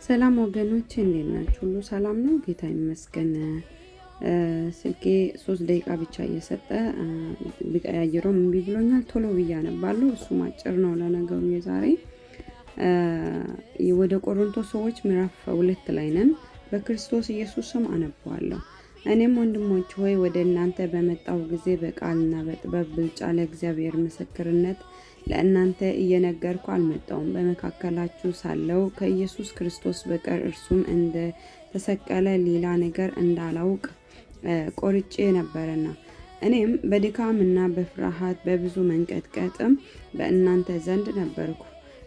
ሰላም ወገኖች እንዴት ናችሁ? ሁሉ ሰላም ነው? ጌታ ይመስገን። ስልኬ 3 ደቂቃ ብቻ እየሰጠ ቢቀያየረው እምቢ ብሎኛል። ቶሎ ብዬ አነባለሁ። እሱም አጭር ነው ለነገሩ የዛሬ ወደ ቆሮንቶስ ሰዎች ምዕራፍ 2 ላይ ነን። በክርስቶስ ኢየሱስ ስም አነባለሁ። እኔም ወንድሞች ሆይ ወደ እናንተ በመጣው ጊዜ በቃልና በጥበብ ብልጫ ለእግዚአብሔር ምስክርነት ለእናንተ እየነገርኩ አልመጣሁም። በመካከላችሁ ሳለው ከኢየሱስ ክርስቶስ በቀር እርሱም እንደ ተሰቀለ ሌላ ነገር እንዳላውቅ ቆርጬ ነበርና እኔም በድካምና በፍርሃት በብዙ መንቀጥቀጥም በእናንተ ዘንድ ነበርኩ።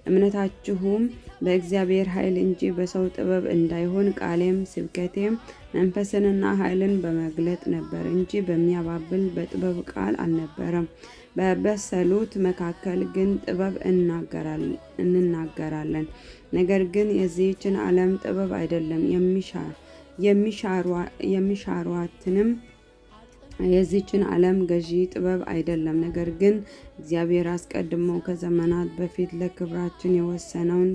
እምነታችሁም በእግዚአብሔር ኃይል እንጂ በሰው ጥበብ እንዳይሆን ቃሌም ስብከቴም መንፈስንና ኃይልን በመግለጥ ነበር እንጂ በሚያባብል በጥበብ ቃል አልነበረም። በበሰሉት መካከል ግን ጥበብ እንናገራለን። ነገር ግን የዚህችን ዓለም ጥበብ አይደለም፣ የሚሻሯትንም የዚህችን ዓለም ገዢ ጥበብ አይደለም። ነገር ግን እግዚአብሔር አስቀድሞ ከዘመናት በፊት ለክብራችን የወሰነውን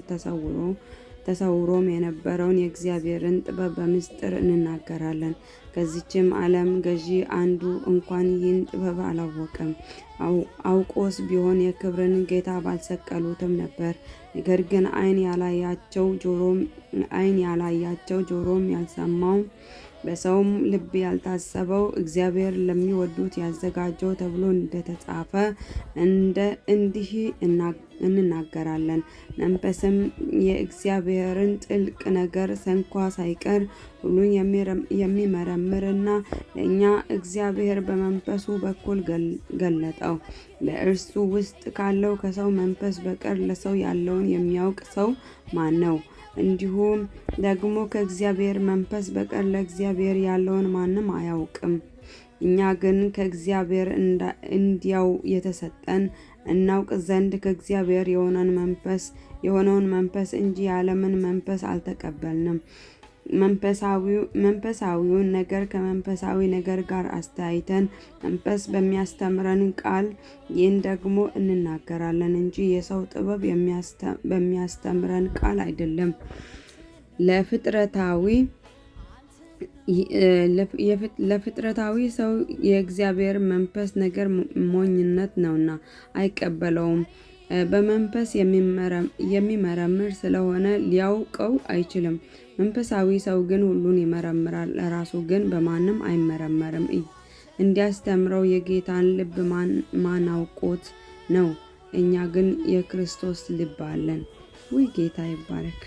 ተሰውሮም የነበረውን የእግዚአብሔርን ጥበብ በምስጢር እንናገራለን። ከዚችም ዓለም ገዢ አንዱ እንኳን ይህን ጥበብ አላወቀም። አውቆስ ቢሆን የክብርን ጌታ ባልሰቀሉትም ነበር። ነገር ግን ዓይን ያላያቸው ጆሮም ያልሰማው በሰውም ልብ ያልታሰበው እግዚአብሔር ለሚወዱት ያዘጋጀው ተብሎ እንደተጻፈ እንዲህ እንናገራለን። መንፈስም የእግዚአብሔርን ጥልቅ ነገር እንኳ ሳይቀር ሁሉን የሚመረምርና ለእኛ እግዚአብሔር በመንፈሱ በኩል ገለጠው። በእርሱ ውስጥ ካለው ከሰው መንፈስ በቀር ለሰው ያለውን የሚያውቅ ሰው ማን ነው? እንዲሁም ደግሞ ከእግዚአብሔር መንፈስ በቀር ለእግዚአብሔር ያለውን ማንም አያውቅም። እኛ ግን ከእግዚአብሔር እንዲያው የተሰጠን እናውቅ ዘንድ ከእግዚአብሔር የሆነውን መንፈስ እንጂ የዓለምን መንፈስ አልተቀበልንም። መንፈሳዊውን ነገር ከመንፈሳዊ ነገር ጋር አስተያይተን መንፈስ በሚያስተምረን ቃል ይህን ደግሞ እንናገራለን እንጂ የሰው ጥበብ በሚያስተምረን ቃል አይደለም። ለፍጥረታዊ ሰው የእግዚአብሔር መንፈስ ነገር ሞኝነት ነውና አይቀበለውም። በመንፈስ የሚመረምር ስለሆነ ሊያውቀው አይችልም። መንፈሳዊ ሰው ግን ሁሉን ይመረምራል፣ ራሱ ግን በማንም አይመረመርም። እንዲያስተምረው የጌታን ልብ ማን አውቆት ነው? እኛ ግን የክርስቶስ ልብ አለን። ጌታ ይባረክ።